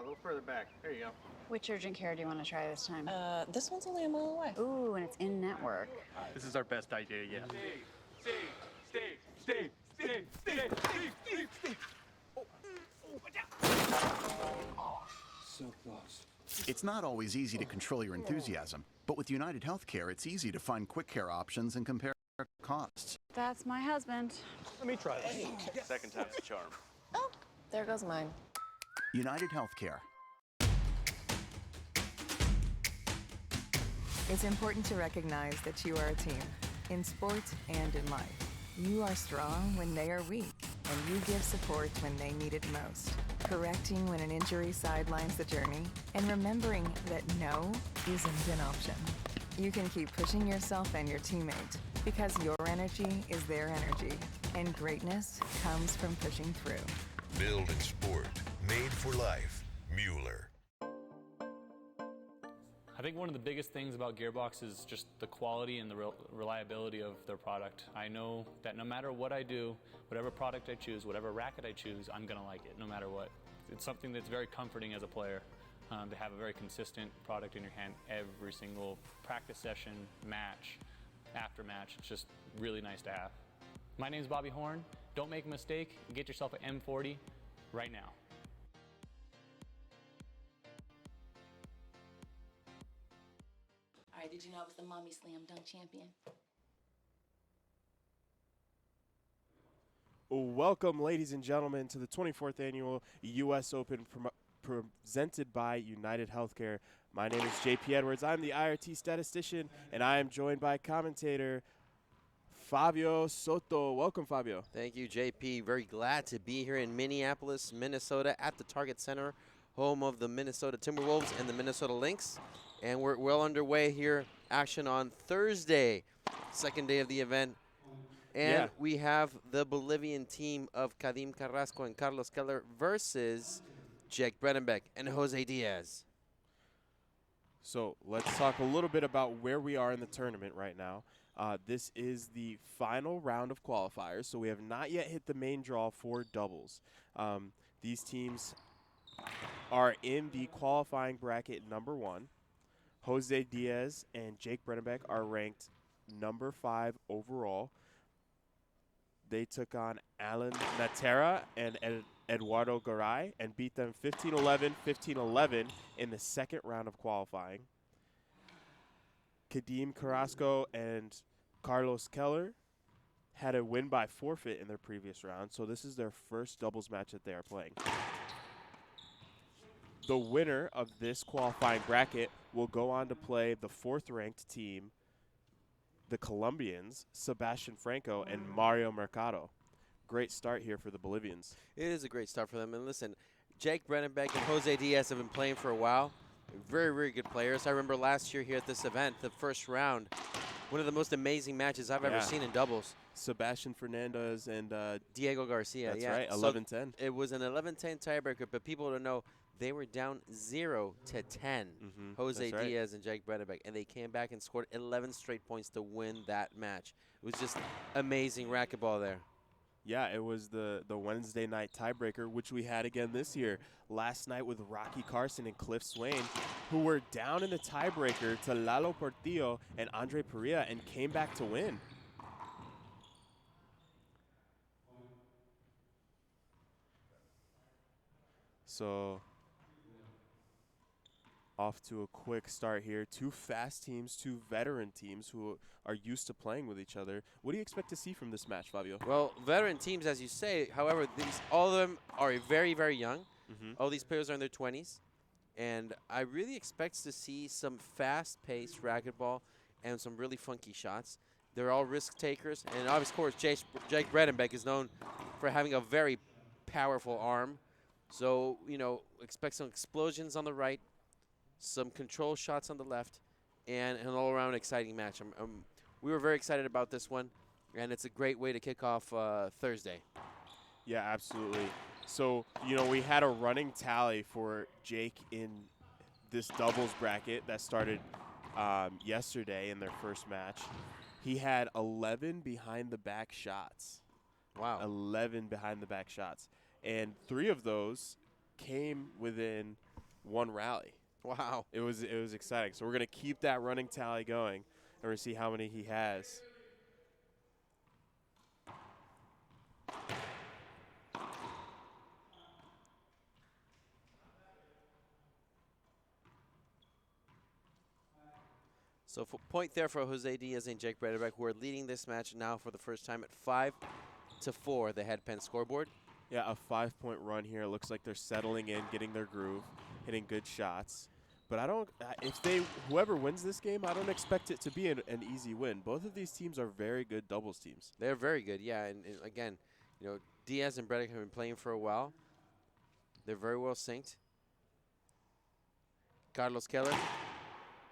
a little further back. There you go. Which urgent care do you want to try this time? This one's only a mile away. Ooh, and it's in network. This is our best idea yet. So close. It's not always easy to control your enthusiasm, but with UnitedHealthcare, it's easy to find quick care options and compare costs. That's my husband. Let me try this. Second time's a charm. Oh, there goes mine. UnitedHealthcare. It's important to recognize that you are a team, in sports and in life. You are strong when they are weak, and you give support when they need it most. Correcting when an injury sidelines the journey, and remembering that no isn't an option. You can keep pushing yourself and your teammates, because your energy is their energy, and greatness comes from pushing through. Building sport, made for life. Mueller. I think one of the biggest things about Gearbox is just the quality and the reliability of their product. I know that no matter what I do, whatever product I choose, whatever racket I choose, I'm gonna like it no matter what. It's something that's very comforting as a player to have a very consistent product in your hand every single practice session, match, after match. It's just really nice to have. My name's Bobby Horn. Don't make a mistake. Get yourself an M40 right now. All right, did you know I was the Mommy Slam Dunk Champion? Welcome, ladies and gentlemen, to the 24th Annual U.S. Open presented by UnitedHealthcare. My name is JP Edwards. I'm the IRT statistician, and I am joined by commentator Fabio Soto. Welcome, Fabio. Thank you, JP. Very glad to be here in Minneapolis, Minnesota, at the Target Center, home of the Minnesota Timberwolves and the Minnesota Lynx. And we're well underway here. Action on Thursday, second day of the event. And we have the Bolivian team of Kadim Carrasco and Carlos Keller versus Jake Bredenbeck and Jose Diaz. So let's talk a little bit about where we are in the tournament right now. This is the final round of qualifiers, so we have not yet hit the main draw for doubles. These teams are in the qualifying bracket number 1. Jose Diaz and Jake Bredenbeck are ranked number 5 overall. They took on Alan Natera and Eduardo Garay and beat them 15-11, 15-11 in the second round of qualifying. Kadim Carrasco and Carlos Keller had a win by forfeit in their previous round, so this is their first doubles match that they are playing. The winner of this qualifying bracket will go on to play the 4th-ranked team, the Colombians, Sebastian Franco and Mario Mercado. Great start here for the Bolivians. It is a great start for them. And listen, Jake Bredenbeck and Jose Diaz have been playing for a while. Very, very good players. I remember last year here at this event, the first round, one of the most amazing matches I've ever seen in doubles. Sebastian Fernandez and Diego Garcia. That's right, 11-10. So it was an 11-10 tiebreaker, but people don't know they were down 0-10. Jose Diaz and Jake Bredenbeck, and they came back and scored 11 straight points to win that match. It was just amazing racquetball there. Yeah, it was the Wednesday night tiebreaker, which we had again this year. Last night with Rocky Carson and Cliff Swain, who were down in the tiebreaker to Lalo Portillo and Andre Perea and came back to win. So off to a quick start here. 2 fast teams, 2 veteran teams who are used to playing with each other. What do you expect to see from this match, Fabio? Well, veteran teams, as you say. However, all of them are very, very young. All these players are in their 20s. And I really expect to see some fast-paced racquetball and some really funky shots. They're all risk takers. And, of course, Jake Bredenbeck is known for having a very powerful arm. So, you know, expect some explosions on the right, some control shots on the left, and an all-around exciting match. We were very excited about this one, and it's a great way to kick off Thursday. Yeah, absolutely. So, you know, we had a running tally for Jake in this doubles bracket that started yesterday in their first match. He had 11 behind-the-back shots. Wow. 11 behind-the-back shots. And 3 of those came within one rally. Wow. It was exciting. So we're going to keep that running tally going, and we're going to see how many he has. So point there for Jose Diaz and Jake Bredenbeck, who are leading this match now for the first time at 5-4, the headpen scoreboard. Yeah, a 5-point run here. It looks like they're settling in, getting their groove, hitting good shots. But I don't, whoever wins this game, I don't expect it to be an easy win. Both of these teams are very good doubles teams. They're very good, yeah. And again, you know, Diaz and Bredenbeck have been playing for a while. They're very well synced. Carlos Keller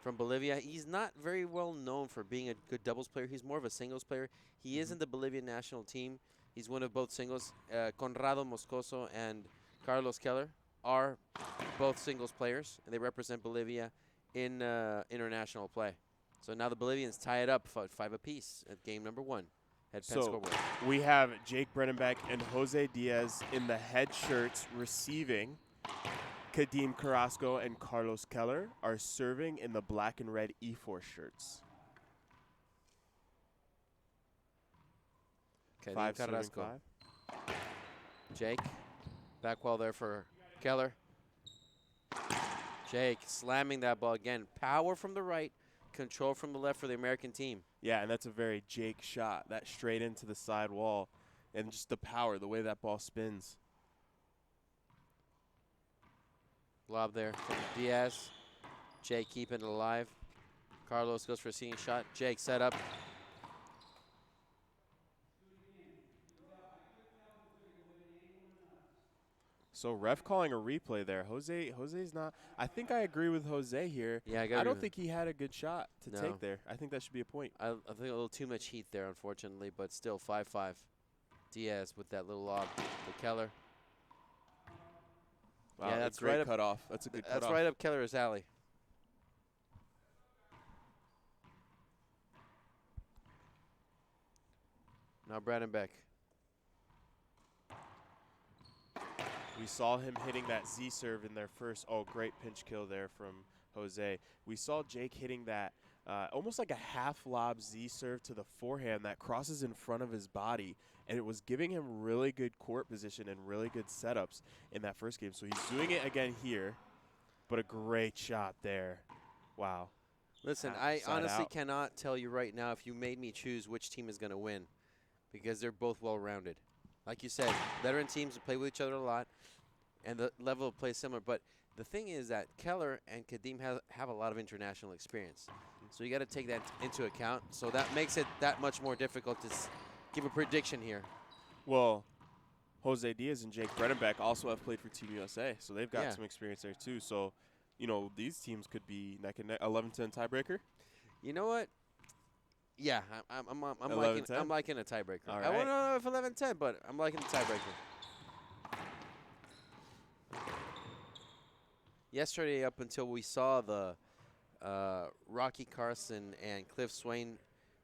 from Bolivia. He's not very well known for being a good doubles player. He's more of a singles player. He is in the Bolivian national team. He's one of both singles. Conrado Moscoso and Carlos Keller are both singles players, and they represent Bolivia in international play. So now the Bolivians tie it up 5 apiece at game number 1. Headpen scoreboard. We have Jake Bredenbeck and Jose Diaz in the head shirts receiving. Kadim Carrasco and Carlos Keller are serving in the black and red E4 shirts. Kadim Carrasco. Jake, back wall there for Keller. Jake slamming that ball again. Power from the right, control from the left for the American team. Yeah, and that's a very Jake shot. That straight into the side wall. And just the power, the way that ball spins. Lob there from Diaz. Jake keeping it alive. Carlos goes for a seeing shot. Jake set up. So ref calling a replay there. Jose's not. I think I agree with Jose here. Yeah, I don't think he had a good shot to No. take there. I think that should be a point. I think a little too much heat there, unfortunately, but still 5-5. Diaz with that little lob to Keller. Wow, yeah, that's great right up, cutoff. That's a good cutoff. That's right up Keller's alley. Now Bredenbeck. We saw him hitting that Z serve in their first. Oh, great pinch kill there from Jose. We saw Jake hitting that almost like a half lob Z serve to the forehand that crosses in front of his body, and it was giving him really good court position and really good setups in that first game. So he's doing it again here, but a great shot there. Wow. Listen, I honestly cannot tell you right now if you made me choose which team is going to win, because they're both well-rounded. Like you said, veteran teams play with each other a lot, and the level of play is similar. But the thing is that Keller and Kadim have a lot of international experience. So you got to take that into account. So that makes it that much more difficult to give a prediction here. Well, Jose Diaz and Jake Bredenbeck also have played for Team USA, so they've got some experience there too. So, you know, these teams could be neck and neck. 11-10 tiebreaker? You know what? Yeah, I'm liking a tiebreaker. All I right. don't know if 11-10, but I'm liking the tiebreaker. Yesterday, up until we saw the Rocky Carson and Cliff Swain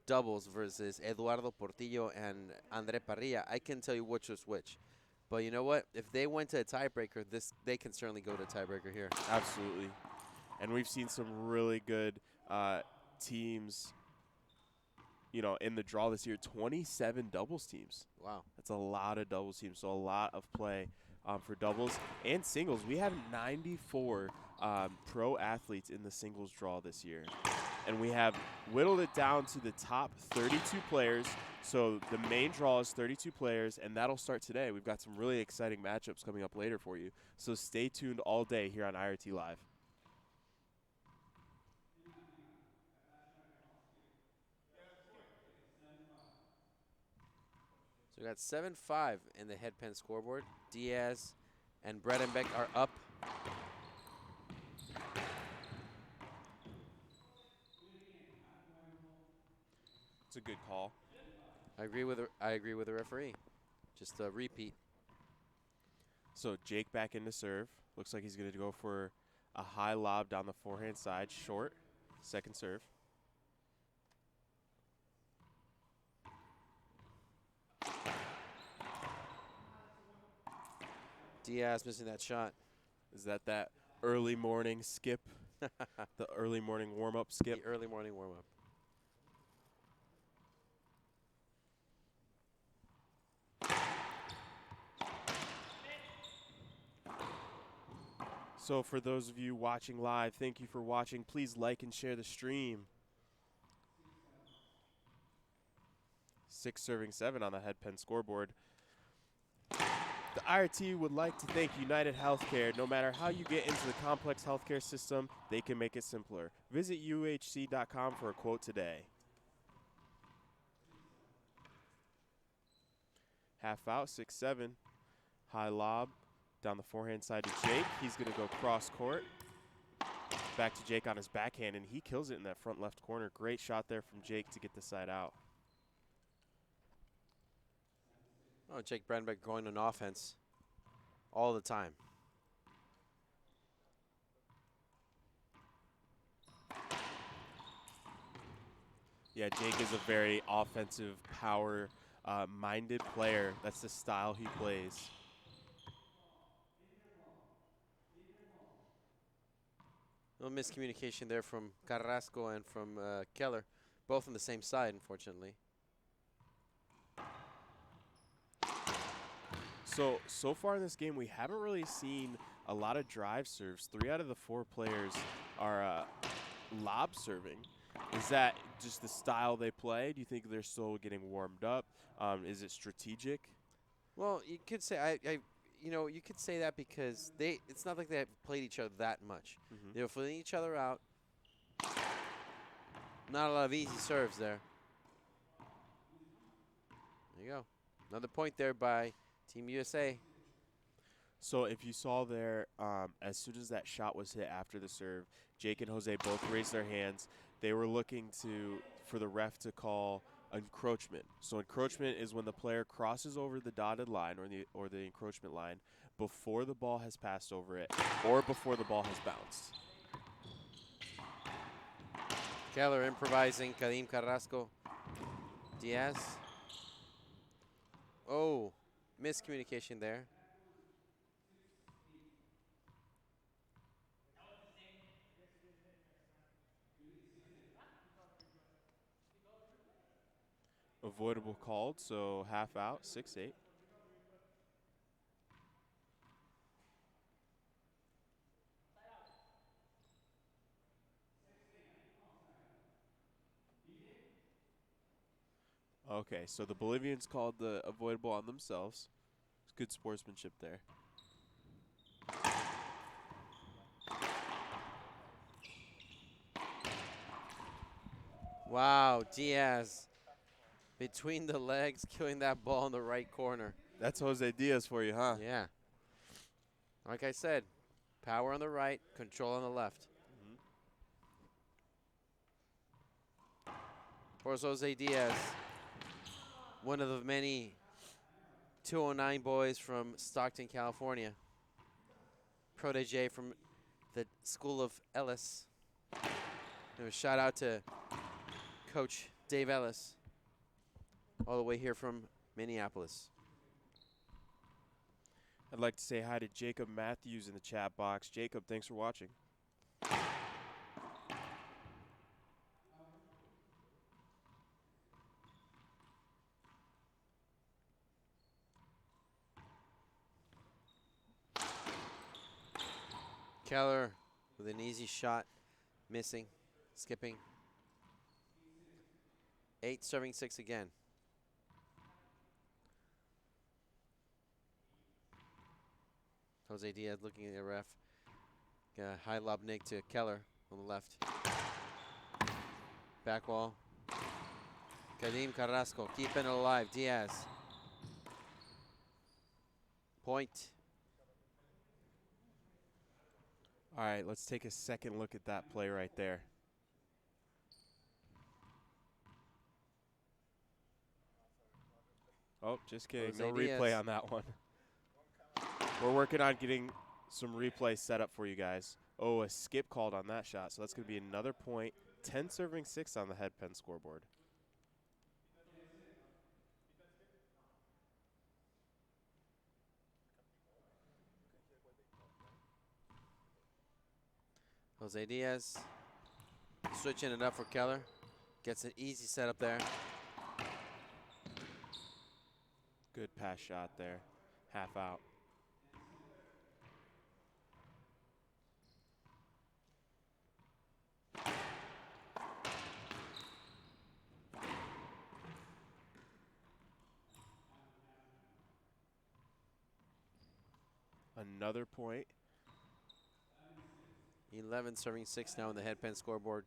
doubles versus Eduardo Portillo and Andre Parrilla, I can tell you which was which. But you know what? If they went to a tiebreaker, they can certainly go to a tiebreaker here. Absolutely. And we've seen some really good teams, you know, in the draw this year. 27 doubles teams. Wow. That's a lot of doubles teams, so a lot of play for doubles and singles. We have 94 pro athletes in the singles draw this year. And we have whittled it down to the top 32 players. So the main draw is 32 players, and that'll start today. We've got some really exciting matchups coming up later for you. So stay tuned all day here on IRT Live. So we got 7-5 in the headpen scoreboard. Diaz and Bredenbeck are up. It's a good call. I agree with the referee. Just a repeat. So Jake back into serve. Looks like he's going to go for a high lob down the forehand side, short. Second serve. Diaz missing that shot. Is that early morning skip? The early morning warm-up skip? The early morning warm-up. So for those of you watching live, thank you for watching. Please like and share the stream. 6-7 on the head pen scoreboard. The IRT would like to thank UnitedHealthcare. No matter how you get into the complex healthcare system, they can make it simpler. Visit uhc.com for a quote today. Half out, 6-7. High lob down the forehand side to Jake. He's going to go cross court. Back to Jake on his backhand, and he kills it in that front left corner. Great shot there from Jake to get the side out. Oh, Jake Bredenbeck going on offense all the time. Yeah, Jake is a very offensive, power-minded player. That's the style he plays. Little miscommunication there from Carrasco and from Keller, both on the same side, unfortunately. So far in this game, we haven't really seen a lot of drive serves. 3 out of the 4 players are lob serving. Is that just the style they play? Do you think they're still getting warmed up? Is it strategic? Well, you could say you could say that because it's not like they have played each other that much. They were filling each other out. Not a lot of easy serves there. There you go. Another point there by Team USA. So if you saw there, as soon as that shot was hit after the serve, Jake and Jose both raised their hands. They were looking for the ref to call encroachment. So encroachment is when the player crosses over the dotted line or the encroachment line before the ball has passed over it or before the ball has bounced. Keller improvising. Kadim Carrasco. Diaz. Oh, miscommunication there. Avoidable called, so half out, 6-8. Okay, so the Bolivians called the avoidable on themselves. It's good sportsmanship there. Wow, Diaz between the legs, killing that ball in the right corner. That's Jose Diaz for you, huh? Yeah. Like I said, power on the right, control on the left. Of course, Jose Diaz, one of the many 209 boys from Stockton, California. Protege from the School of Ellis. Shout out to Coach Dave Ellis, all the way here from Minneapolis. I'd like to say hi to Jacob Matthews in the chat box. Jacob, thanks for watching. Keller with an easy shot, missing, skipping. 8 serving 6 again. Jose Diaz looking at the ref. Got a high lob nick to Keller on the left. Back wall. Kadim Carrasco keeping it alive. Diaz. Point. All right, let's take a second look at that play right there. Oh, just kidding. Jose No Diaz. replay on that one. We're working on getting some replay set up for you guys. Oh, a skip called on that shot, so that's going to be another point. 10 serving 6 on the head pen scoreboard. Jose Diaz switching it up for Keller. Gets an easy setup there. Good pass shot there. Half out. Another point. 11 serving 6 now in the headpan scoreboard.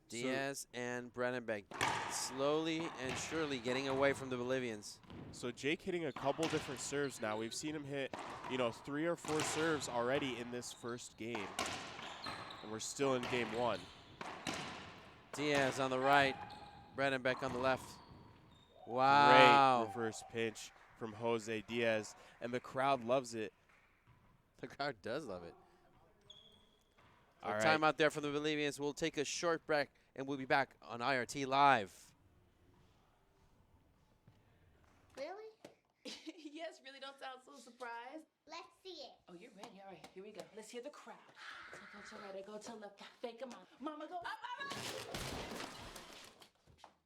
Diaz and Bredenbeck slowly and surely getting away from the Bolivians. So Jake hitting a couple different serves now. We've seen him hit, 3 or 4 serves already in this first game. And we're still in game 1. Diaz on the right, Bredenbeck on the left. Wow. Great reverse pinch from Jose Diaz, and the crowd loves it. The crowd does love it. So All right. time out there from the Bolivians. We'll take a short break, and we'll be back on IRT Live. Really? Yes, really don't sound so surprised. Let's see it. Oh, you're ready. All right, here we go. Let's hear the crowd. So go to right, go to left, fake 'em out. Mama, go up, up, up.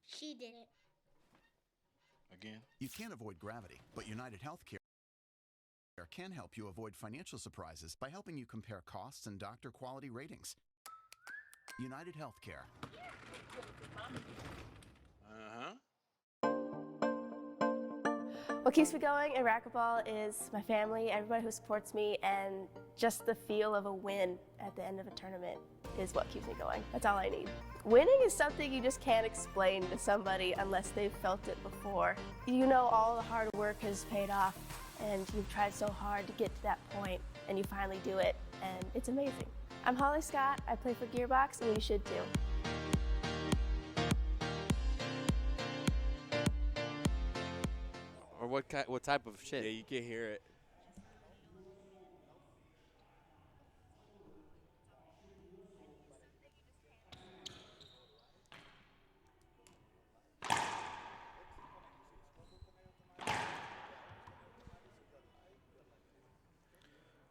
She did it. Again? You can't avoid gravity, but UnitedHealthcare can help you avoid financial surprises by helping you compare costs and doctor quality ratings. UnitedHealthcare. What keeps me going in racquetball is my family, everybody who supports me, and just the feel of a win at the end of a tournament is what keeps me going. That's all I need. Winning is something you just can't explain to somebody unless they've felt it before. You know all the hard work has paid off, and you've tried so hard to get to that point, and you finally do it, and it's amazing. I'm Holly Scott, I play for Gearbox, and you should too. Or what type of shit? Yeah, you can hear it.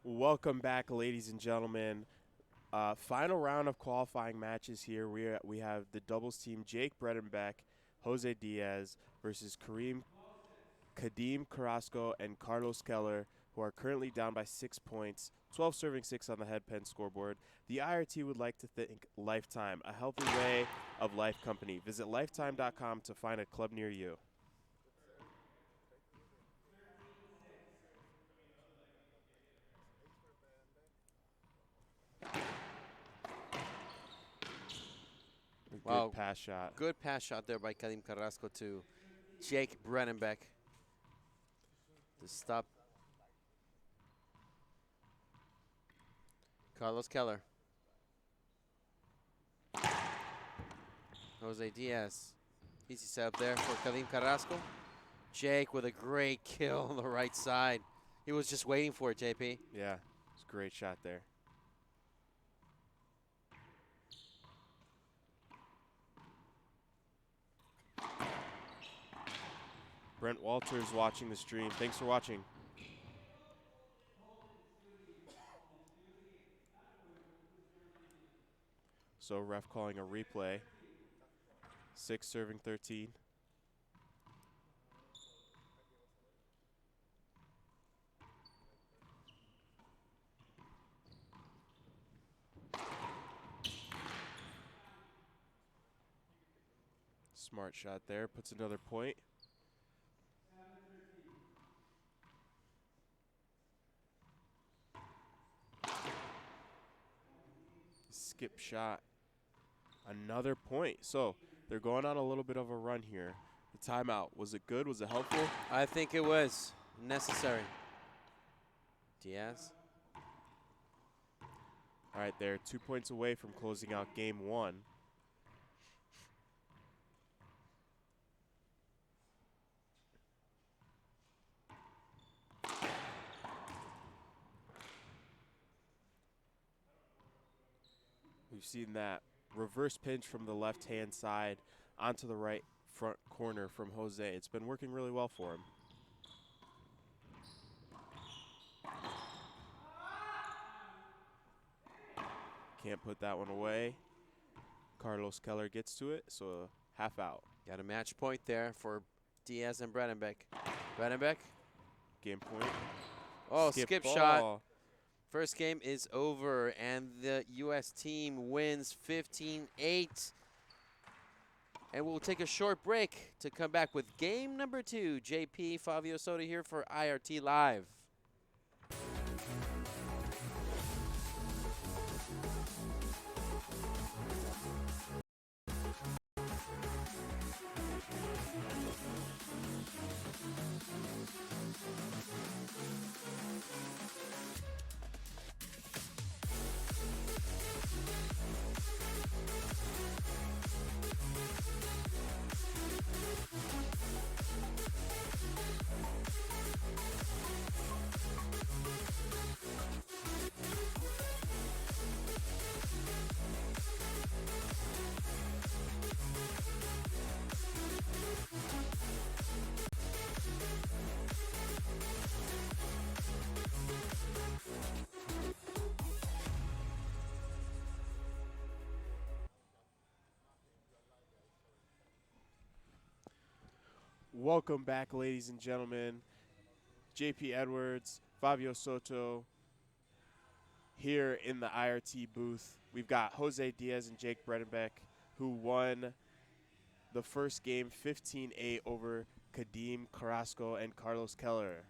Welcome back, ladies and gentlemen. Final round of qualifying matches here. We have the doubles team Jake Bredenbeck, Jose Diaz versus Kadim Carrasco and Carlos Keller, who are currently down by 6 points, 12 serving 6 on the headpen scoreboard. The IRT would like to thank Lifetime, a healthy way of life company. Visit lifetime.com to find a club near you. Wow. Good pass shot. Good pass shot there by Kadim Carrasco to Jake Bredenbeck to stop Carlos Keller. Jose Diaz. Easy setup there for Kadim Carrasco. Jake with a great kill on the right side. He was just waiting for it, JP. Yeah, it's a great shot there. Brent Walters watching the stream. Thanks for watching. So ref calling a replay. 6 serving 13. Smart shot there. Puts another point. Skip shot. Another point. So they're going on a little bit of a run here. The timeout, was it good? Was it helpful? I think it was necessary. Diaz. All right, they're 2 points away from closing out game 1. We've seen that reverse pinch from the left-hand side onto the right front corner from Jose. It's been working really well for him. Can't put that one away. Carlos Keller gets to it, so a half out. Got a match point there for Diaz and Bredenbeck. Bredenbeck. Game point. Oh, skip ball. shot. First game is over, and the U.S. team wins 15-8. And we'll take a short break to come back with game number 2. JP Fabio Soto here for IRT Live. Welcome back, ladies and gentlemen. JP Edwards, Fabio Soto here in the IRT booth. We've got Jose Diaz and Jake Bredenbeck, who won the first game 15-8 over Kadim Carrasco and Carlos Keller.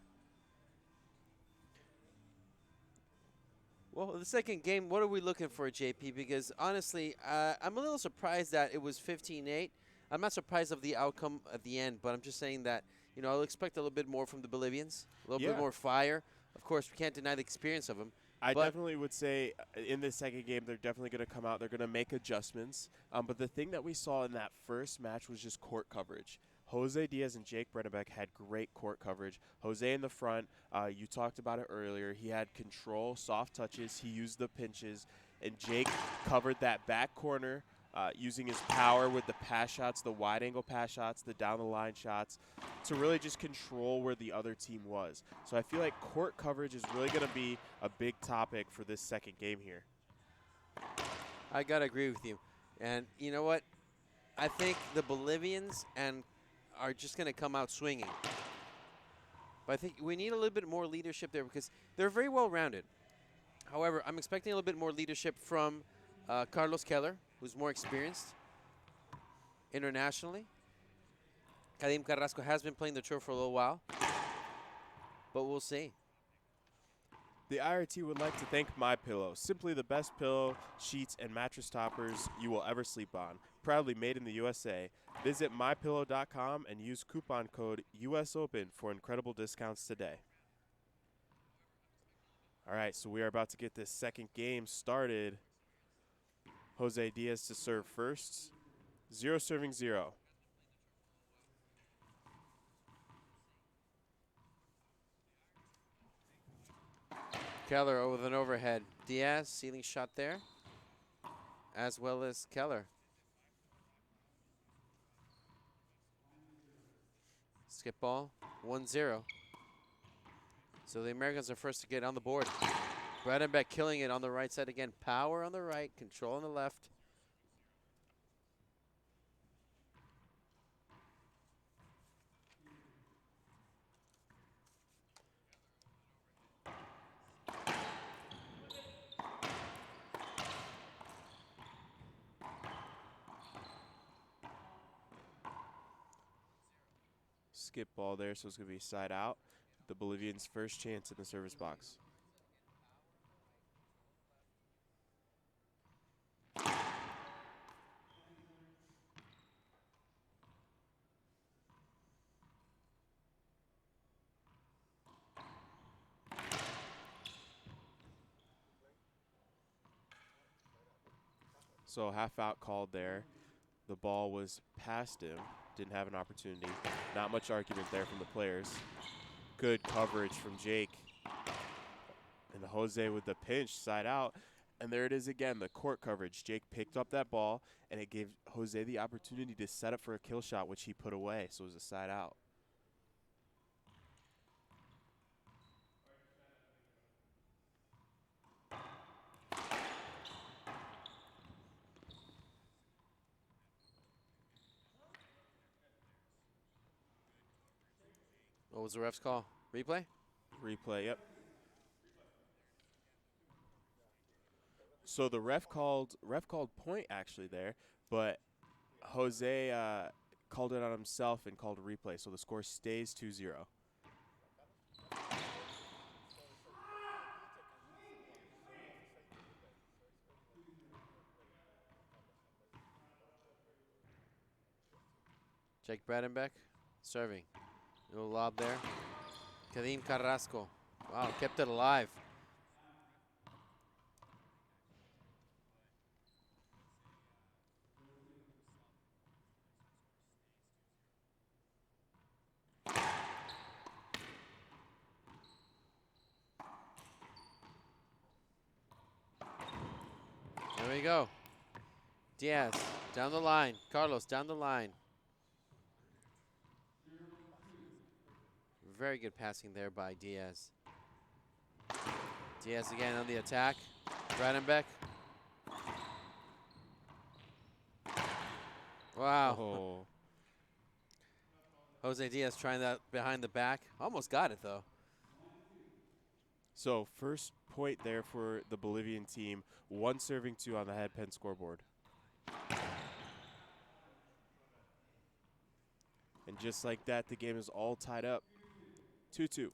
Well, the second game, what are we looking for, JP? Because honestly, I'm a little surprised that it was 15-8. I'm not surprised of the outcome at the end, but I'm just saying that, you know, I'll expect a little bit more from the Bolivians, a little bit more fire. Of course, we can't deny the experience of them. I definitely would say in the second game, they're definitely going to come out. They're going to make adjustments. But the thing that we saw in that first match was just court coverage. Jose Diaz and Jake Bredenbeck had great court coverage. Jose in the front, you talked about it earlier. He had control, soft touches. He used the pinches. And Jake covered that back corner using his power with the pass shots, the wide-angle pass shots, the down-the-line shots, to really just control where the other team was. So I feel like court coverage is really going to be a big topic for this second game here. I got to agree with you. And you know what? I think the Bolivians are just going to come out swinging. But I think we need a little bit more leadership there because they're very well-rounded. However, I'm expecting a little bit more leadership from Carlos Keller, who's more experienced internationally. Kadim Carrasco has been playing the tour for a little while, but we'll see. The IRT would like to thank MyPillow, simply the best pillow, sheets, and mattress toppers you will ever sleep on. Proudly made in the USA. Visit MyPillow.com and use coupon code USOPEN for incredible discounts today. All right, so we are about to get this second game started. Jose Diaz to serve first. 0 serving 0. Keller with an overhead. Diaz, ceiling shot there, as well as Keller. Skip ball, 1-0. So the Americans are first to get on the board. Bredenbeck killing it on the right side again. Power on the right, control on the left. Skip ball there, so it's going to be side out. The Bolivians' first chance in the service box. So half out called there. The ball was past him. Didn't have an opportunity. Not much argument there from the players. Good coverage from Jake. And Jose with the pinch, side out. And there it is again, the court coverage. Jake picked up that ball, and it gave Jose the opportunity to set up for a kill shot, which he put away. So it was a side out. What was the ref's call? Replay? Replay, yep. So the ref called point actually there, but Jose called it on himself and called a replay, so the score stays 2-0. Jake Bredenbeck serving. Little lob there. Kadim Carrasco. Wow, kept it alive. There we go. Diaz down the line. Carlos down the line. Very good passing there by Diaz. Diaz again on the attack. Bredenbeck. Wow. Oh. Jose Diaz trying that behind the back. Almost got it, though. So first point there for the Bolivian team. 1 serving 2 on the head pen scoreboard. And just like that, the game is all tied up. 2-2.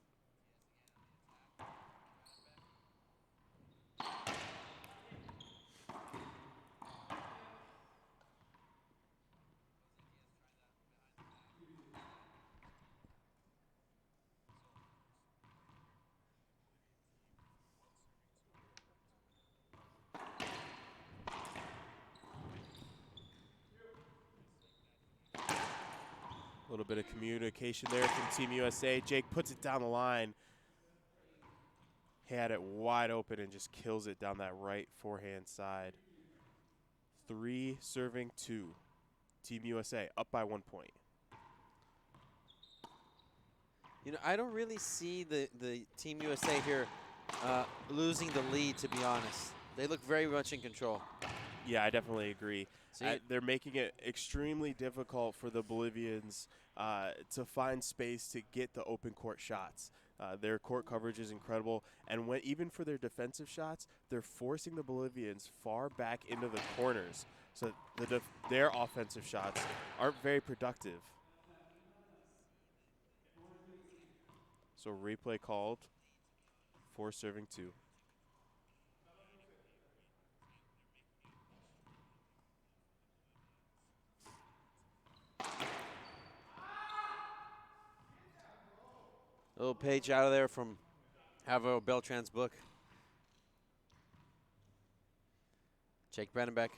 A little bit of communication there from Team USA. Jake puts it down the line. He had it wide open and just kills it down that right forehand side. 3 serving 2. Team USA up by 1 point. You know, I don't really see the Team USA here losing the lead, to be honest. They look very much in control. Yeah, I definitely agree. They're making it extremely difficult for the Bolivians to find space to get the open court shots. Their court coverage is incredible, and even for their defensive shots, they're forcing the Bolivians far back into the corners, so their offensive shots aren't very productive. So replay called for serving 2. A little page out of there from Alvaro Beltran's book. Jake Bredenbeck.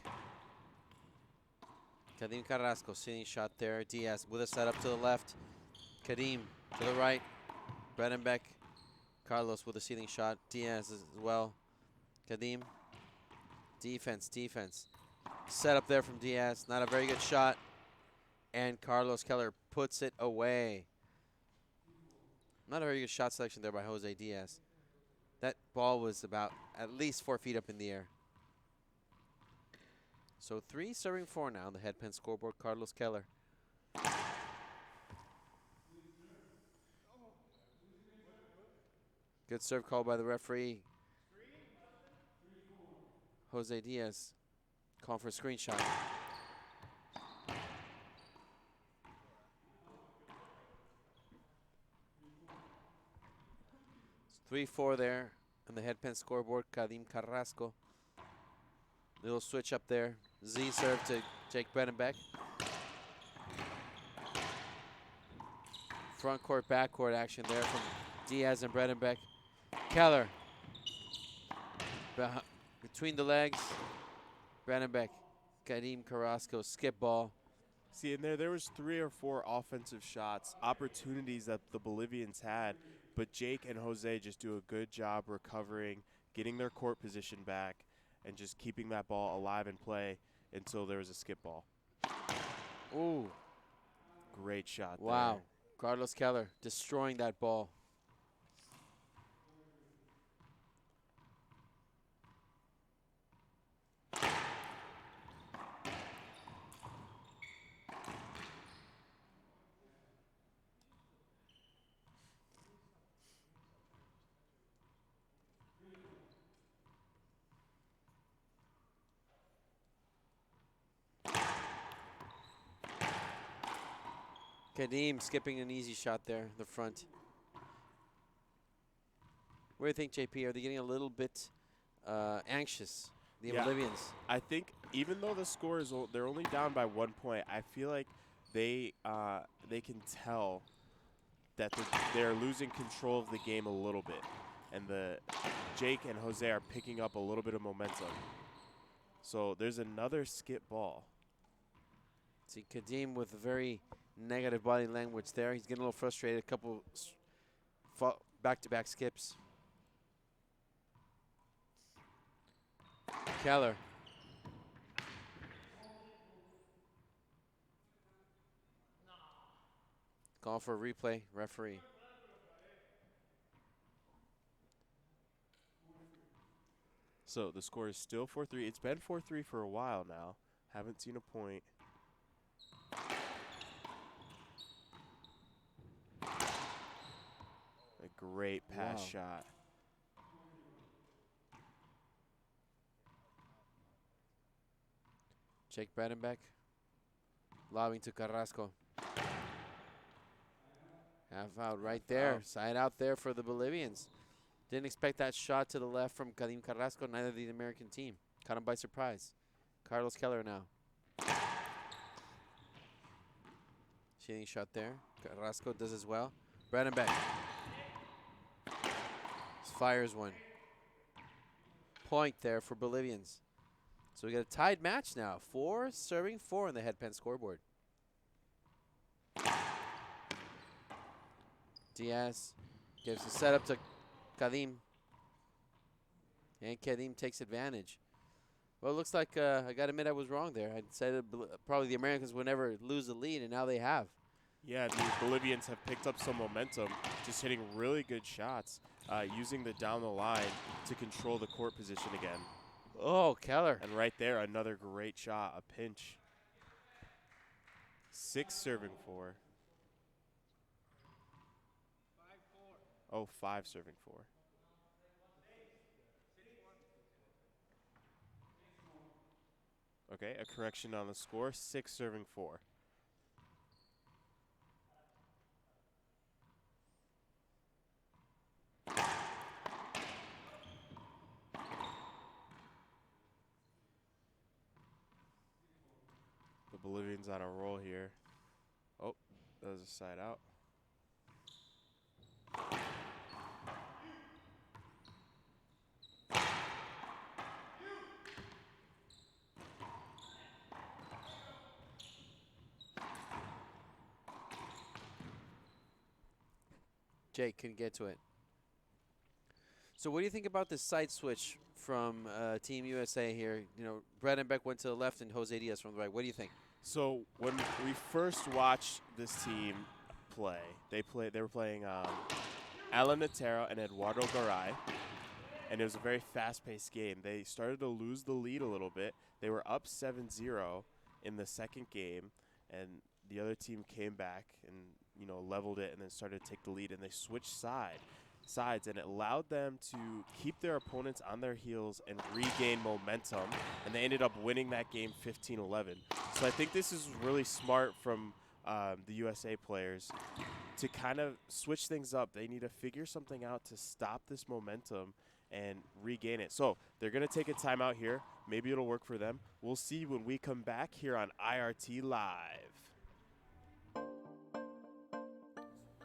Kadim Carrasco, sitting shot there. Diaz with a setup to the left. Kadim to the right. Bredenbeck. Carlos with a ceiling shot. Diaz as well. Kadim. Defense. Set up there from Diaz. Not a very good shot. And Carlos Keller puts it away. Not a very good shot selection there by Jose Diaz. That ball was about at least 4 feet up in the air. So 3 serving 4 now on the head pen scoreboard. Carlos Keller. Good serve call by the referee. Jose Diaz calling for a screenshot. 3-4 there on the head pen scoreboard. Kadim Carrasco. Little switch up there. Z serve to Jake Bredenbeck. Front court, back court action there from Diaz and Bredenbeck. Keller. Between the legs. Bredenbeck. Kadim Carrasco. Skip ball. See, in there was 3 or 4 offensive shots, opportunities that the Bolivians had, but Jake and Jose just do a good job recovering, getting their court position back, and just keeping that ball alive in play until there was a skip ball. Ooh. Great shot there. Wow. Carlos Keller destroying that ball. Kadim skipping an easy shot there, the front. What do you think, JP? Are they getting a little bit anxious, the Bolivians? I think even though the score is they're only down by 1 point, I feel like they can tell that they're losing control of the game a little bit, and Jake and Jose are picking up a little bit of momentum. So there's another skip ball. See Kadim with a very negative body language there. He's getting a little frustrated. A couple back-to-back skips. Keller. Call for a replay, referee. So the score is still 4-3. It's been 4-3 for a while now. Haven't seen a point. A great pass shot. Jake Bredenbeck. Lobbing to Carrasco. Half out right there. Side out there for the Bolivians. Didn't expect that shot to the left from Kadim Carrasco, neither did the American team. Caught him by surprise. Carlos Keller now. Shooting shot there. Carrasco does as well. Bredenbeck. Fires one. Point there for Bolivians. So we got a tied match now. 4 serving 4 on the headpen scoreboard. Diaz gives the setup to Kadim. And Kadim takes advantage. Well, it looks like I got to admit I was wrong there. I said probably the Americans would never lose the lead, and now they have. Yeah, the Bolivians have picked up some momentum, just hitting really good shots, using the down the line to control the court position again. Oh, Keller. And right there, another great shot, a pinch. 6 serving 4. Oh, 5 serving 4. Okay, a correction on the score, 6 serving 4. The Bolivians on a roll here. Oh, that was a side out. Jake can get to it. So what do you think about the side switch from Team USA here? You know, Bredenbeck went to the left and Jose Diaz from the right. What do you think? So when we first watched this team play, they were playing Alan Natero and Eduardo Garay, and it was a very fast-paced game. They started to lose the lead a little bit. They were up 7-0 in the second game, and the other team came back and leveled it and then started to take the lead, and they switched sides, and it allowed them to keep their opponents on their heels and regain momentum, and they ended up winning that game 15-11. So I think this is really smart from the USA players to kind of switch things up. They need to figure something out to stop this momentum and regain it. So they're going to take a timeout here. Maybe it'll work for them. We'll see when we come back here on IRT Live.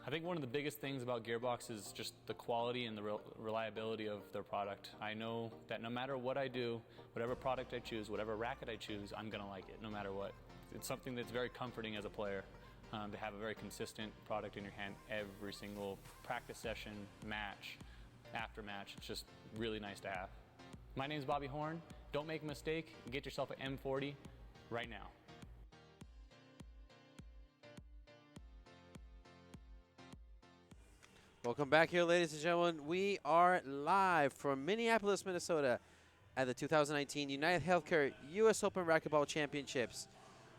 I think one of the biggest things about Gearbox is just the quality and the reliability of their product. I know that no matter what I do, whatever product I choose, whatever racket I choose, I'm going to like it no matter what. It's something that's very comforting as a player to have a very consistent product in your hand every single practice session, match, after match. It's just really nice to have. My name is Bobby Horn. Don't make a mistake and get yourself an M40 right now. Welcome back here, ladies and gentlemen. We are live from Minneapolis, Minnesota at the 2019 UnitedHealthcare U.S. Open Racquetball Championships.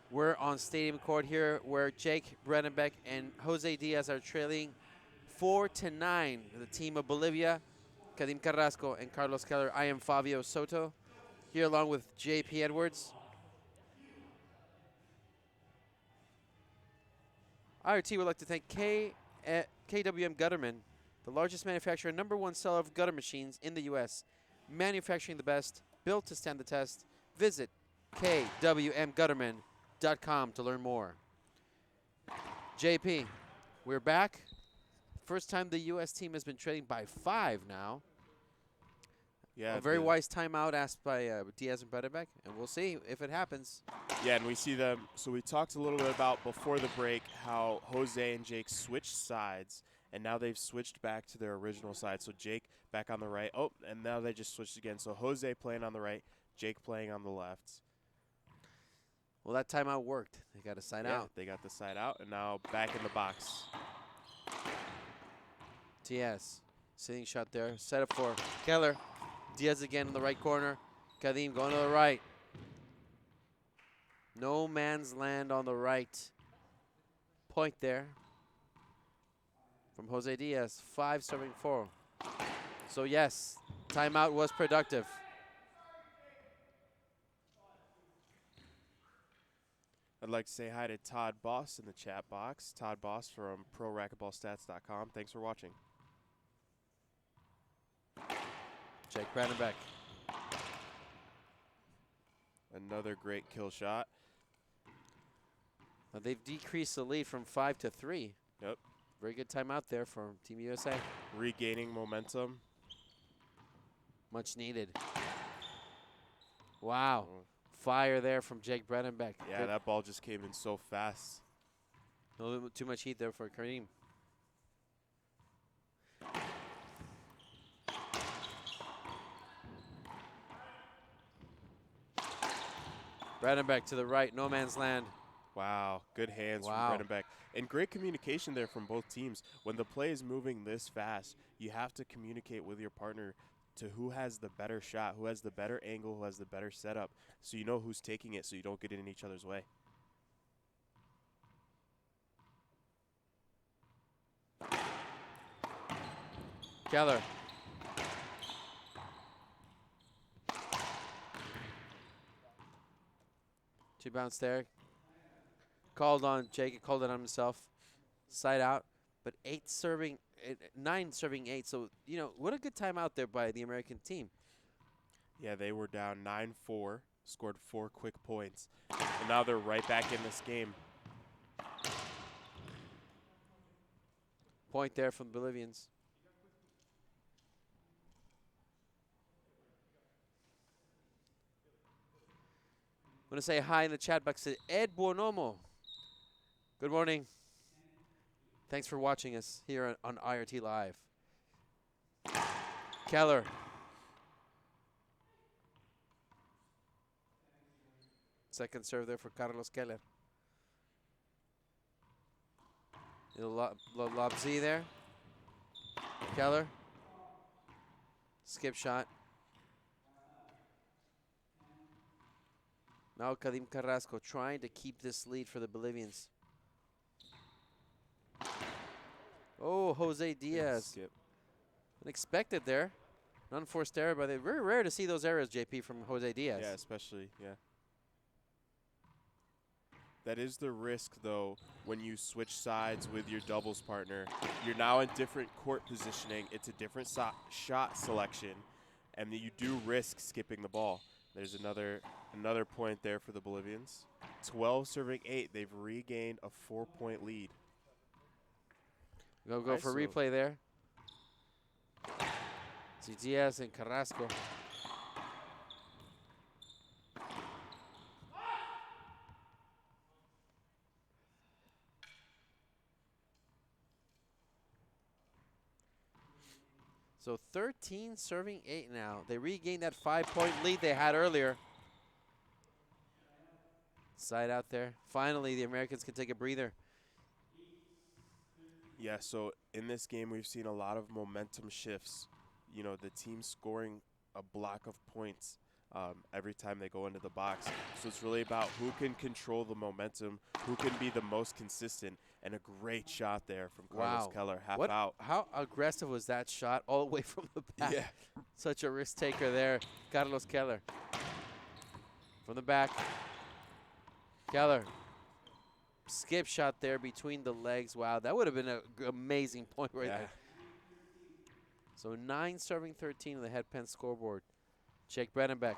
We're on Stadium Court here where Jake Bredenbeck and Jose Diaz are trailing 4-9. The team of Bolivia, Kadim Carrasco and Carlos Keller. I am Fabio Soto here along with J.P. Edwards. IRT would like to thank KWM Gutterman, the largest manufacturer and #1 seller of gutter machines in the U.S. Manufacturing the best, built to stand the test. Visit kwmgutterman.com to learn more. JP, we're back. First time the U.S. team has been trailing by 5 now. Yeah, a very wise timeout asked by Diaz and Bredenbeck, and we'll see if it happens. Yeah, and we see them. So we talked a little bit about before the break how Jose and Jake switched sides, and now they've switched back to their original side. So Jake back on the right. Oh, and now they just switched again. So Jose playing on the right, Jake playing on the left. Well, that timeout worked. They got a side out. They got the side out, and now back in the box. Diaz, sitting shot there. Set up for Keller. Diaz again in the right corner. Kadim going to the right. No man's land on the right. Point there from Jose Diaz. 5 serving 4. So yes, timeout was productive. I'd like to say hi to Todd Boss in the chat box. Todd Boss from ProRacquetballStats.com. Thanks for watching. Jake Bredenbeck. Another great kill shot. Now they've decreased the lead from 5 to 3. Yep. Very good timeout there for Team USA. Regaining momentum. Much needed. Wow. Fire there from Jake Bredenbeck. Yeah, good. that ball just came in so fast. A little bit too much heat there for Karim. Bredenbeck to the right, no man's land. Wow, good hands from Bredenbeck. And great communication there from both teams. When the play is moving this fast, you have to communicate with your partner to who has the better shot, who has the better angle, who has the better setup, so you know who's taking it so you don't get in each other's way. Keller. Two bounce there. Called on Jake, called it on himself. Side out, but 9 serving 8. So, you know, what a good time out there by the American team. Yeah, they were down 9-4, scored 4 quick points, and now they're right back in this game. Point there from the Bolivians. I'm going to say hi in the chat box to Ed Buonomo. Good morning. Thanks for watching us here on IRT Live. Keller. Second serve there for Carlos Keller. Little lob Z there. Keller. Skip shot. Now Kadim Carrasco trying to keep this lead for the Bolivians. Oh, Jose Diaz. Skip. Unexpected there. An unforced error, but it's very rare to see those errors, JP, from Jose Diaz. Yeah, especially, yeah. That is the risk, though, when you switch sides with your doubles partner. You're now in different court positioning. It's a different shot selection, and you do risk skipping the ball. There's another point there for the Bolivians. 12 serving 8. They've regained a 4-point lead. Go for replay there. See Diaz and Carrasco. So 13 serving 8 now. They regained that 5-point lead they had earlier. Side out there. Finally, the Americans can take a breather. Yeah, so in this game, we've seen a lot of momentum shifts. You know, the team scoring a block of points every time they go into the box. So it's really about who can control the momentum, who can be the most consistent, and a great shot there from Carlos Keller, half out. How aggressive was that shot all the way from the back? Yeah. Such a risk taker there, Carlos Keller. From the back, Keller. skip shot there between the legs. Wow, that would have been an amazing point right there. So 9 serving 13 on the head pen scoreboard. Jake Bredenbeck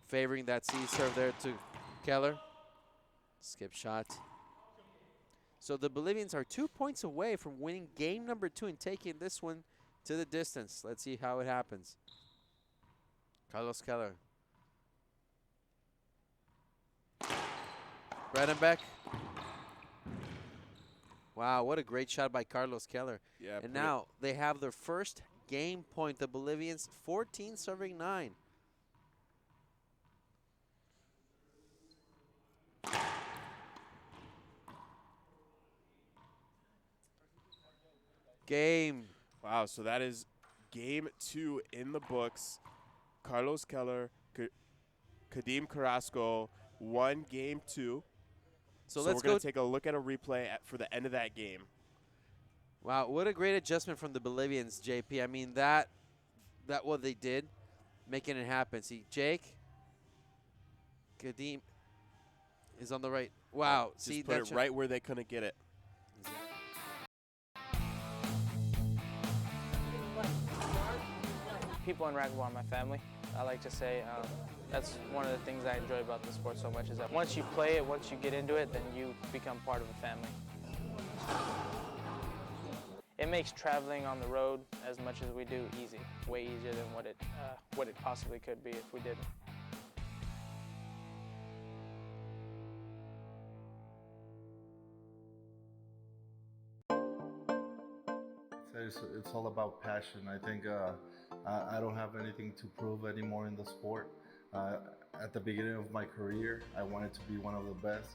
favoring that C serve there to Keller. Skip shot. So the Bolivians are 2 points away from winning game number 2 and taking this one to the distance. Let's see how it happens. Carlos Keller. Bredenbeck. Wow, what a great shot by Carlos Keller. Yeah, and now they have their first game point. The Bolivians 14 serving 9. Game. Wow, so that is game 2 in the books. Carlos Keller, Kadim Carrasco won game 2. So let's we're going to take a look at a replay for the end of that game. Wow, what a great adjustment from the Bolivians, JP. I mean, that what they did, making it happen. See, Jake, Kadim is on the right. Wow. Just see, put it right where they couldn't get it. People in racquetball are my family. I like to say that's one of the things I enjoy about the sport so much is that once you play it, once you get into it, then you become part of a family. It makes traveling on the road as much as we do easy, way easier than what it possibly could be if we didn't. It's all about passion. I think I don't have anything to prove anymore in the sport. At the beginning of my career, I wanted to be one of the best,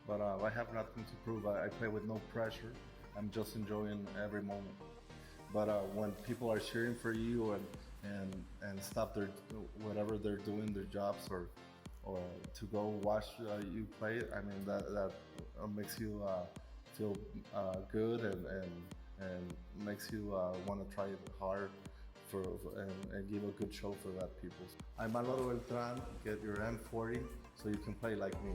but I have nothing to prove. I play with no pressure. I'm just enjoying every moment. But when people are cheering for you and stop whatever they're doing, their jobs, or to go watch you play, I mean that makes you feel good and makes you want to try hard and give a good show for that people. I'm Alvaro Beltran. Get your M40 so you can play like me.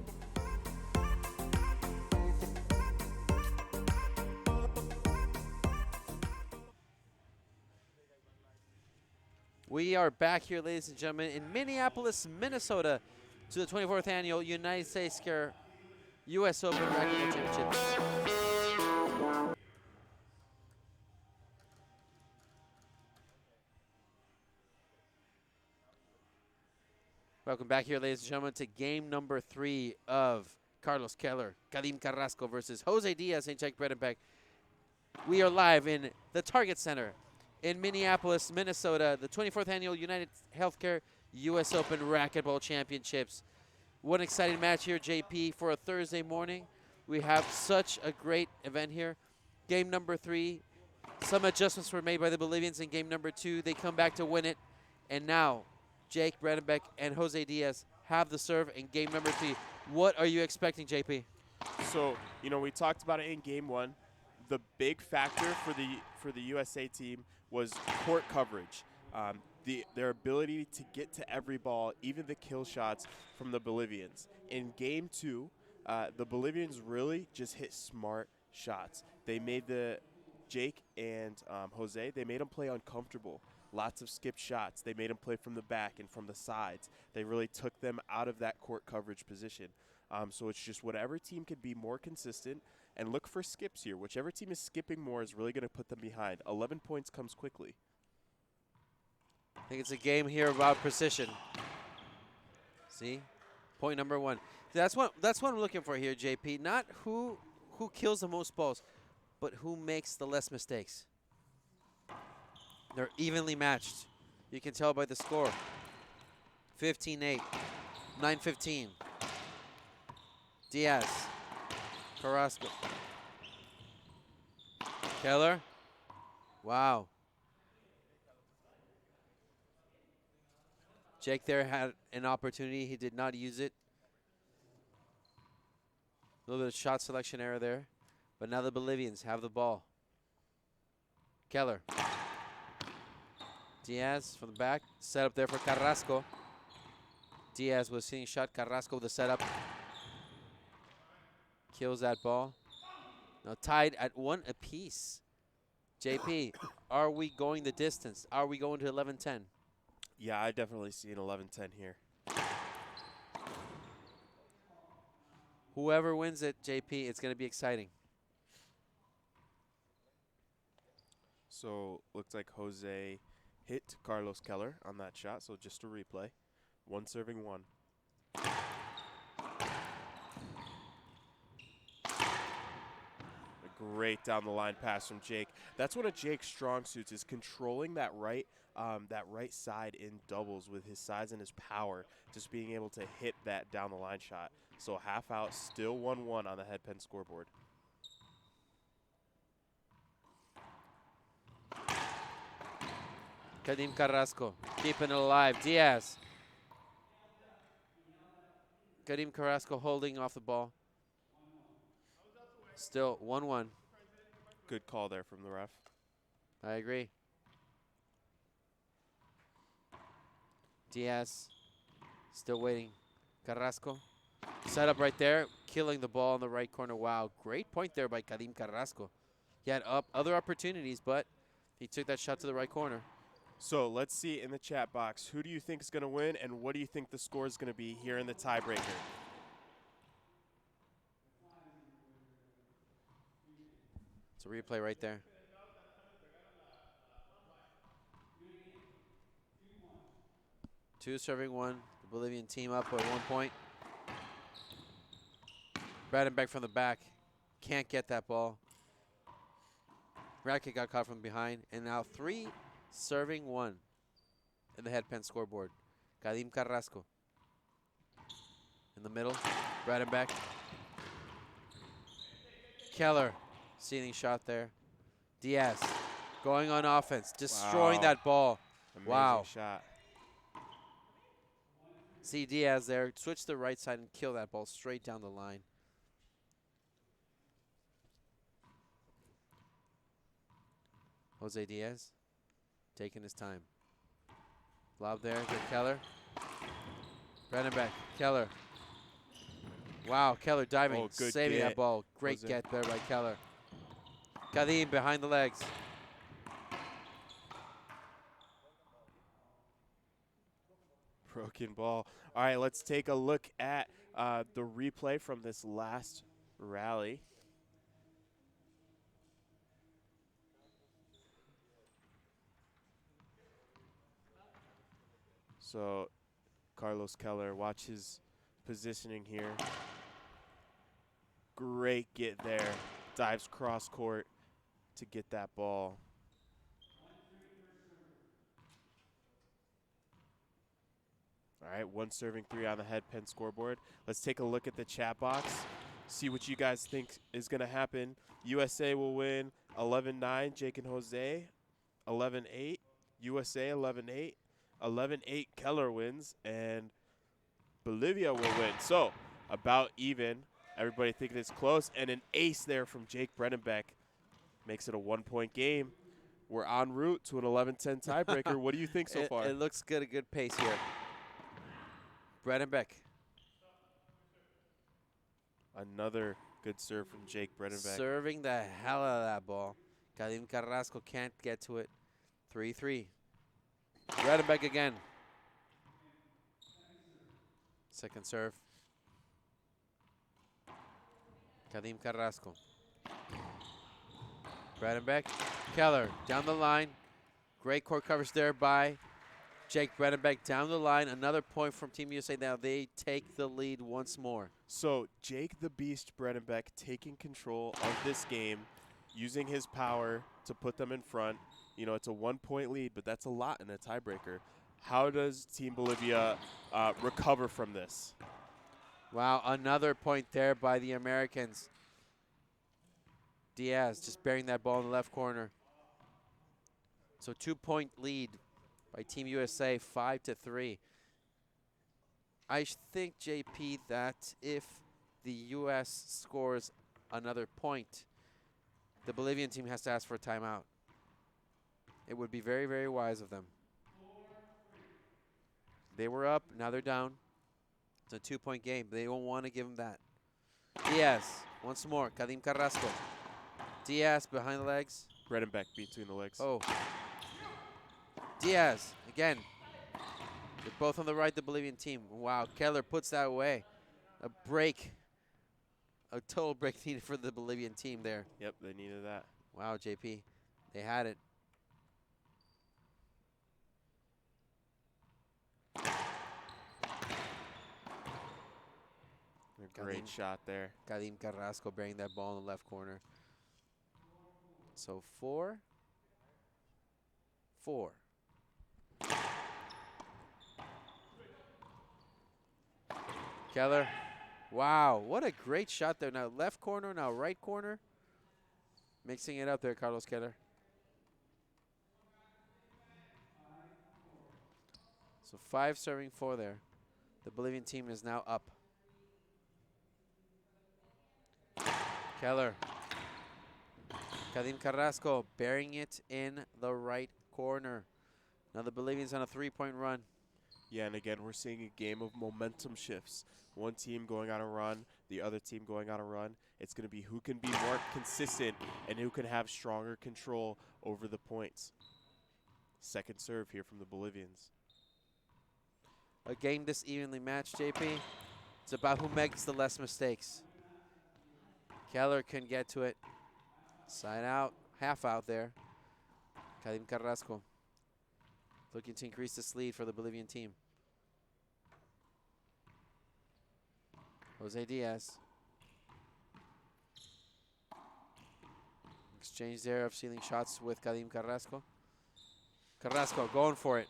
We are back here, ladies and gentlemen, in Minneapolis, Minnesota, to the 24th annual UnitedHealthcare U.S. Open Racquetball Championship. Welcome back here, ladies and gentlemen, to game number 3 of Carlos Keller, Kadim Carrasco versus Jose Diaz and Jake Bredenbeck. We are live in the Target Center in Minneapolis, Minnesota, the 24th annual UnitedHealthcare U.S. Open Racquetball Championships. What an exciting match here, JP, for a Thursday morning. We have such a great event here. Game number 3, some adjustments were made by the Bolivians in game number 2. They come back to win it, and now Jake Bredenbeck and Jose Diaz have the serve in game number 3. What are you expecting, JP? So, we talked about it in game 1. The big factor for the USA team was court coverage. Their ability to get to every ball, even the kill shots from the Bolivians. In game 2, the Bolivians really just hit smart shots. They made Jake and Jose, they made them play uncomfortable. Lots of skipped shots. They made them play from the back and from the sides. They really took them out of that court coverage position. So it's just whatever team could be more consistent and look for skips here. Whichever team is skipping more is really going to put them behind. 11 points comes quickly. I think it's a game here about precision. See? Point number 1. That's what I'm looking for here, JP. Not who kills the most balls, but who makes the less mistakes. They're evenly matched. You can tell by the score. 15-8, 9-15. Diaz, Carrasco. Keller. Wow. Jake there had an opportunity. He did not use it. A little bit of shot selection error there. But now the Bolivians have the ball. Keller. Diaz from the back. Set up there for Carrasco. Diaz was seeing shot. Carrasco with the setup. Kills that ball. Now tied at 1 apiece. JP, are we going the distance? Are we going to 11-10? Yeah, I definitely see an 11-10 here. Whoever wins it, JP, it's going to be exciting. So looks like Jose hit Carlos Keller on that shot, so just a replay. 1 serving 1. A great down the line pass from Jake. That's one of Jake's strong suits, is controlling that right side in doubles with his size and his power, just being able to hit that down the line shot. So half out, still 1-1 on the head pen scoreboard. Kadim Carrasco keeping it alive. Diaz. Kadim Carrasco holding off the ball. Still 1-1. Good call there from the ref. I agree. Diaz still waiting. Carrasco set up right there, killing the ball in the right corner. Wow, great point there by Kadim Carrasco. He had other opportunities, but he took that shot to the right corner. So let's see in the chat box, who do you think is going to win, and what do you think the score is going to be here in the tiebreaker? It's a replay right there. Two serving 1. The Bolivian team up at 1 point. Bredenbeck from the back. Can't get that ball. Racket got caught from behind. And now 3 serving 1 in the head pen scoreboard. Kadim Carrasco. In the middle. Bredenbeck. Keller. Ceiling shot there. Diaz going on offense. Destroying that ball. Amazing shot. See Diaz there. Switch to the right side and kill that ball straight down the line. Jose Diaz taking his time. Lob there to Keller. Bredenbeck. Keller. Wow, Keller diving, saving that ball. Great get there by Keller. Kadim behind the legs. Broken ball. All right, let's take a look at the replay from this last rally. So Carlos Keller, watch his positioning here. Great get there. Dives cross court to get that ball. All right, 1 serving 3 on the head pen scoreboard. Let's take a look at the chat box, see what you guys think is going to happen. USA will win 11-9, Jake and Jose. 11-8, USA 11-8. 11-8, Keller wins, and Bolivia will win. So about even. Everybody thinking it's close, and an ace there from Jake Bredenbeck makes it a 1-point game. We're en route to an 11-10 tiebreaker. What do you think so far? It looks good, a good pace here. Bredenbeck. Another good serve from Jake Bredenbeck. Serving the hell out of that ball. Kadim Carrasco can't get to it. 3-3. Bredenbeck again. Second serve. Kadim Carrasco. Bredenbeck. Keller down the line. Great court coverage there by Jake Bredenbeck down the line. Another point from Team USA. Now they take the lead once more. So Jake the Beast Bredenbeck taking control of this game, using his power to put them in front. You know, it's a 1-point lead, but that's a lot in a tiebreaker. How does Team Bolivia recover from this? Wow, another point there by the Americans. Diaz just burying that ball in the left corner. So 2-point lead by Team USA, 5-3. I think, JP, that if the U.S. scores another point, the Bolivian team has to ask for a timeout. It would be very, very wise of them. They were up, now they're down. It's a 2-point game. They don't want to give them that. Diaz, once more. Kadim Carrasco. Diaz behind the legs. Bredenbeck between the legs. Oh. Diaz, again. They're both on the right, the Bolivian team. Wow, Keller puts that away. A break. A total break needed for the Bolivian team there. Yep, they needed that. Wow, JP. They had it. A great shot there. Kadim Carrasco bearing that ball in the left corner. So 4-4. Keller. Wow, what a great shot there. Now left corner, now right corner. Mixing it up there, Carlos Keller. So 5 serving 4 there. The Bolivian team is now up. Keller. Kadim Carrasco bearing it in the right corner. Now the Bolivians on a 3-point run. Yeah, and again, we're seeing a game of momentum shifts. One team going on a run, the other team going on a run. It's going to be who can be more consistent and who can have stronger control over the points. Second serve here from the Bolivians. A game this evenly matched, JP. It's about who makes the less mistakes. Keller can get to it. Side out, half out there. Kadim Carrasco looking to increase this lead for the Bolivian team. Jose Diaz. Exchange there of stealing shots with Kadim Carrasco. Carrasco going for it.